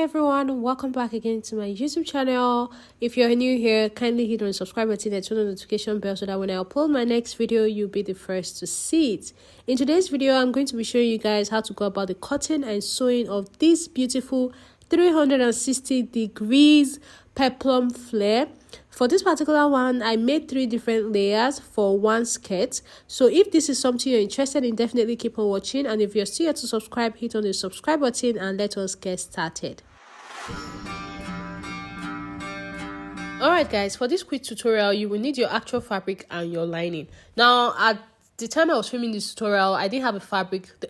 Hi everyone, welcome back again to my YouTube channel. If you're new here, kindly hit on the subscribe button and turn on the notification bell so that when I upload my next video, you'll be the first to see it. In today's video, I'm going to be showing you guys how to go about the cutting and sewing of this beautiful 360 degrees peplum flare. For this particular one, I made 3 different layers for one skirt. So if this is something you're interested in, definitely keep on watching. And if you're still yet to subscribe, hit on the subscribe button and let us get started. Alright guys, for this quick tutorial, you will need your actual fabric and your lining. Now, at the time I was filming this tutorial, I didn't have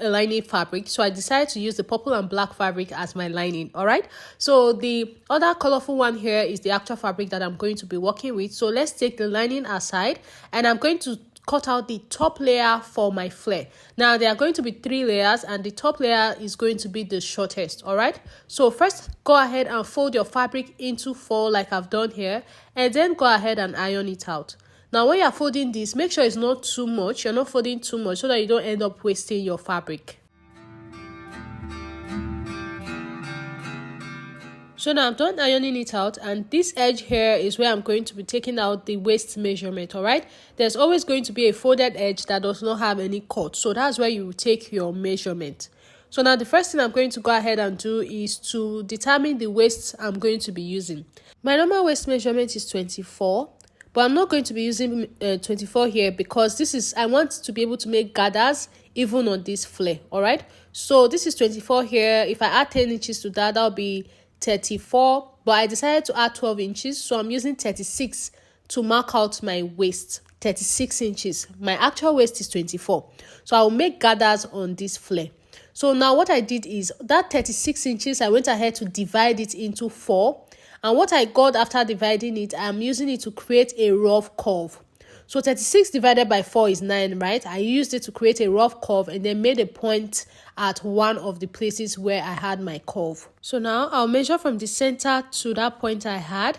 a lining fabric, so I decided to use the purple and black fabric as my lining. All right, so the other colorful one here is the actual fabric that I'm going to be working with. So let's take the lining aside, and I'm going to cut out the top layer for my flare. Now there are going to be 3 layers, and the top layer is going to be the shortest. All right, so first go ahead and fold your fabric into 4 like I've done here, and then go ahead and iron it out. Now, when you're folding this, make sure it's not too much. You're not folding too much so that you don't end up wasting your fabric. So now I'm done ironing it out, and this edge here is where I'm going to be taking out the waist measurement. All right, there's always going to be a folded edge that does not have any cut, so that's where you will take your measurement. So now the first thing I'm going to go ahead and do is to determine the waist I'm going to be using. My normal waist measurement is 24. But I'm not going to be using 24 here because I want to be able to make gathers even on this flare. All right, so this is 24 here. If I add 10 inches to that, that'll be 34. But I decided to add 12 inches, so I'm using 36 to mark out my waist. 36 inches. My actual waist is 24, so I'll make gathers on this flare. So now what I did is that 36 inches, I went ahead to divide it into 4. And what I got after dividing it, I'm using it to create a rough curve. So 36 divided by 4 is 9, right? I used it to create a rough curve and then made a point at one of the places where I had my curve. So now I'll measure from the center to that point I had.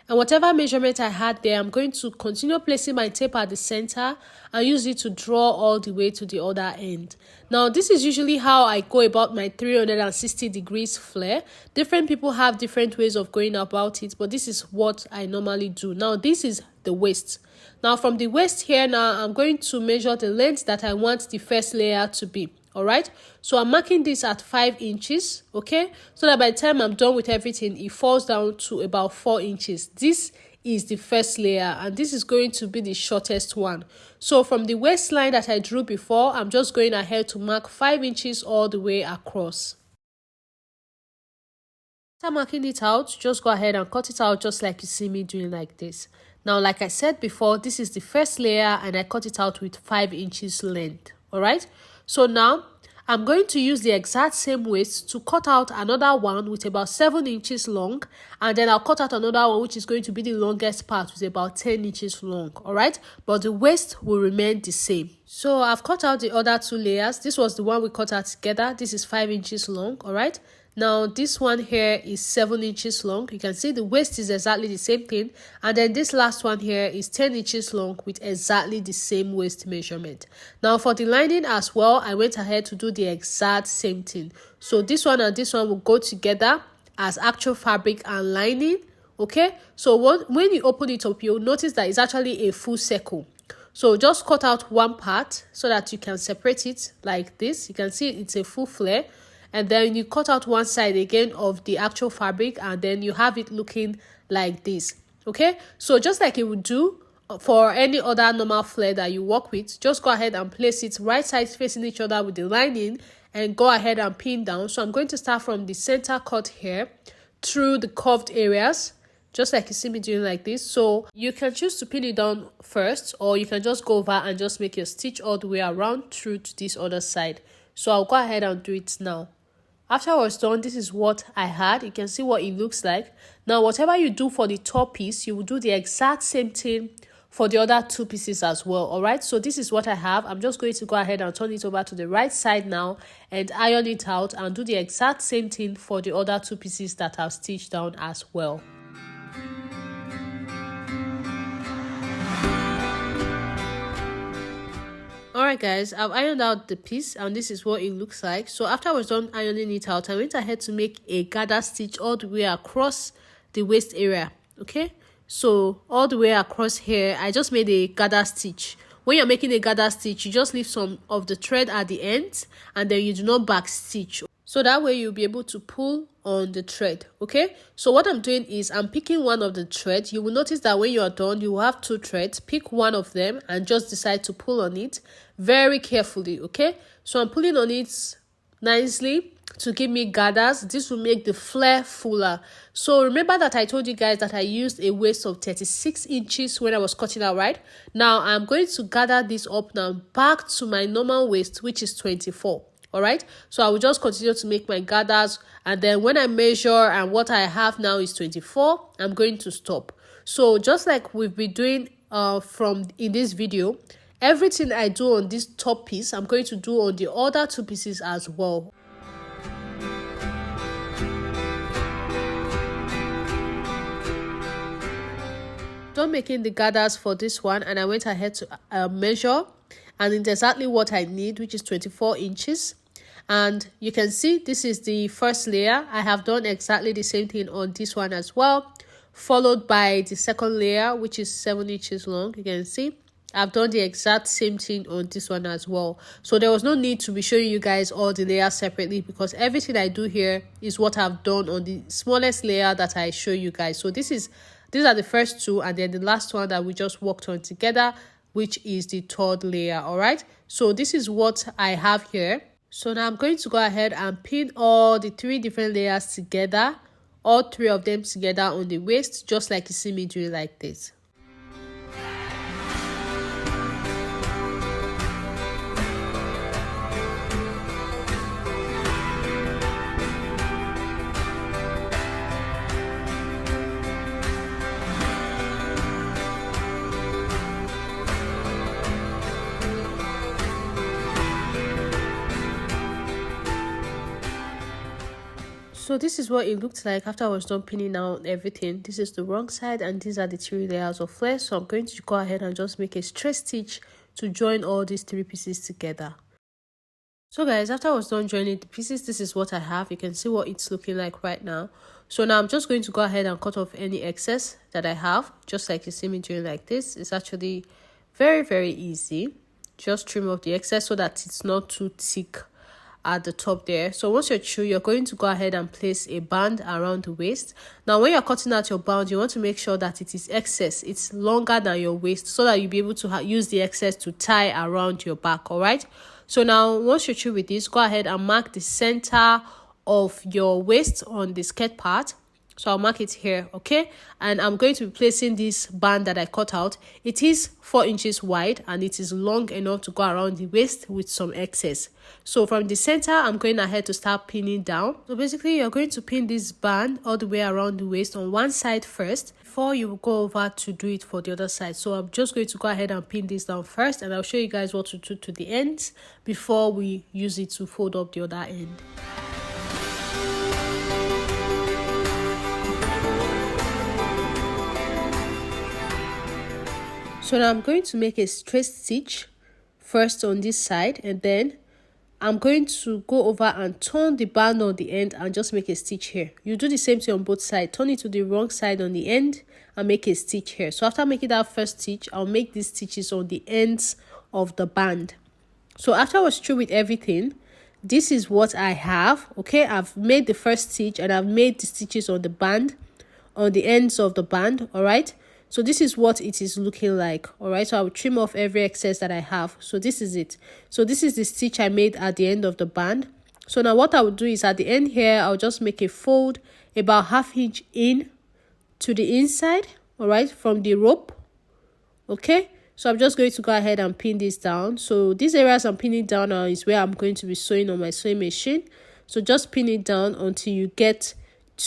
And whatever measurement I had there, I'm going to continue placing my tape at the center and use it to draw all the way to the other end. Now, this is usually how I go about my 360 degrees flare. Different people have different ways of going about it, but this is what I normally do. Now, this is the waist. Now, from the waist here, now I'm going to measure the length that I want the first layer to be. All right, so I'm marking this at 5 inches, okay, so that by the time I'm done with everything, it falls down to about 4 inches. This is the first layer, and this is going to be the shortest one. So from the waistline that I drew before, I'm just going ahead to mark 5 inches all the way across. After marking it out, just go ahead and cut it out just like you see me doing like this. Now, like I said before, this is the first layer, and I cut it out with 5 inches length. All right, so now I'm going to use the exact same waist to cut out another one with about 7 inches long, and then I'll cut out another one which is going to be the longest part with about 10 inches long. All right, but the waist will remain the same. So I've cut out the other 2 layers. This was the one we cut out together. This is 5 inches long. All right, now this one here is 7 inches long. You can see the waist is exactly the same thing, and then this last one here is 10 inches long with exactly the same waist measurement. Now for the lining as well, I went ahead to do the exact same thing. So this one and this one will go together as actual fabric and lining. Okay, so when you open it up, you'll notice that it's actually a full circle. So just cut out one part so that you can separate it like this. You can see it's a full flare. And then you cut out one side again of the actual fabric, and then you have it looking like this. Okay, so just like you would do for any other normal flare that you work with, just go ahead and place it right sides facing each other with the lining and go ahead and pin down. So I'm going to start from the center cut here through the curved areas, just like you see me doing like this. So you can choose to pin it down first, or you can just go over and just make your stitch all the way around through to this other side. So I'll go ahead and do it now. After I was done, this is what I had. You can see what it looks like. Now, whatever you do for the top piece, you will do the exact same thing for the other 2 pieces as well. All right, so this is what I have. I'm just going to go ahead and turn it over to the right side now and iron it out and do the exact same thing for the other 2 pieces that I've stitched down as well. Alright guys, I've ironed out the piece and this is what it looks like. So after I was done ironing it out, I went ahead to make a gather stitch all the way across the waist area. Okay, so all the way across here, I just made a gather stitch. When you're making a gather stitch, you just leave some of the thread at the ends and then you do not back stitch. So that way you'll be able to pull on the thread. Okay, so what I'm doing is I'm picking one of the threads. You will notice that when you're done, you will have two threads. Pick one of them and just decide to pull on it very carefully. Okay, so I'm pulling on it nicely to give me gathers. This will make the flare fuller. So remember that I told you guys that I used a waist of 36 inches when I was cutting out, right? Now I'm going to gather this up now back to my normal waist, which is 24. All right, so I will just continue to make my gathers, and then when I measure and what I have now is 24, I'm going to stop. So just like we've been doing from in this video, everything I do on this top piece, I'm going to do on the other two pieces as well. Done making the gathers for this one, and I went ahead to measure, and it's exactly what I need, which is 24 inches. And you can see this is the first layer. I have done exactly the same thing on this one as well, followed by the second layer, which is 7 inches long. You can see I've done the exact same thing on this one as well. So there was no need to be showing you guys all the layers separately, because everything I do here is what I've done on the smallest layer that I show you guys. So these are the first two, and then the last one that we just worked on together, which is the third layer. All right, so this is what I have here. So now I'm going to go ahead and pin all the 3 different layers together, all 3 of them together on the waist, just like you see me doing like this. So this is what it looked like after I was done pinning out everything. This is the wrong side and these are the 3 layers of flare. So I'm going to go ahead and just make a straight stitch to join all these 3 pieces together. So guys, after I was done joining the pieces, this is what I have. You can see what it's looking like right now. So now I'm just going to go ahead and cut off any excess that I have, just like you see me doing like this. It's actually very easy. Just trim off the excess so that it's not too thick at the top there. So once you're through, you're going to go ahead and place a band around the waist. Now when you're cutting out your band, you want to make sure that it is excess, it's longer than your waist, so that you'll be able to use the excess to tie around your back. All right, so now once you're through with this, go ahead and mark the center of your waist on the skirt part. So I'll mark it here, okay? And I'm going to be placing this band that I cut out. It is 4 inches wide and it is long enough to go around the waist with some excess. So from the center, I'm going ahead to start pinning down. So basically, you're going to pin this band all the way around the waist on one side first before you go over to do it for the other side. So I'm just going to go ahead and pin this down first, and I'll show you guys what to do to the ends before we use it to fold up the other end. So now I'm going to make a straight stitch first on this side, and then I'm going to go over and turn the band on the end and just make a stitch here. You do the same thing on both sides. Turn it to the wrong side on the end and make a stitch here. So after making that first stitch, I'll make these stitches on the ends of the band. So after I was through with everything, this is what I have. Okay, I've made the first stitch and I've made the stitches on the band, on the ends of the band. All right, so this is what it is looking like. All right, so I will trim off every excess that I have. So this is it. So this is the stitch I made at the end of the band. So now what I will do is at the end here, I'll just make a fold about 1/2 inch in to the inside, all right, from the rope. Okay, so I'm just going to go ahead and pin this down. So these areas I'm pinning down now is where I'm going to be sewing on my sewing machine. So just pin it down until you get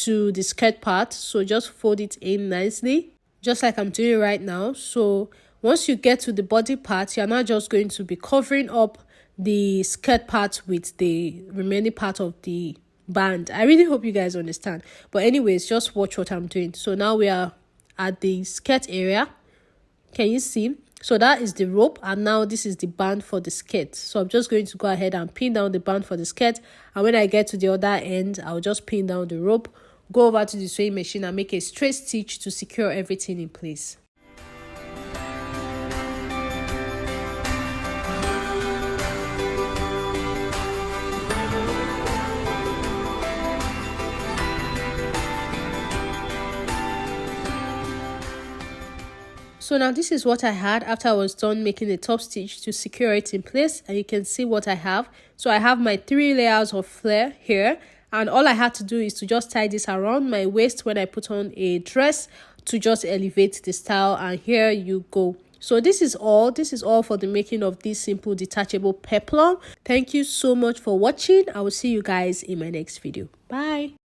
to the skirt part. So just fold it in nicely, just like I'm doing right now. So once you get to the body part, you're not just going to be covering up the skirt part with the remaining part of the band. I really hope you guys understand. But anyways, just watch what I'm doing. So now we are at the skirt area. Can you see? So that is the rope, and now this is the band for the skirt. So I'm just going to go ahead and pin down the band for the skirt, and when I get to the other end, I'll just pin down the rope, go over to the sewing machine and make a straight stitch to secure everything in place. So now this is what I had after I was done making the top stitch to secure it in place, and you can see what I have. So I have my 3 layers of flare here, and all I had to do is to just tie this around my waist when I put on a dress to just elevate the style, and here you go. So this is all for the making of this simple detachable peplum. Thank you so much for watching. I will see you guys in my next video. Bye.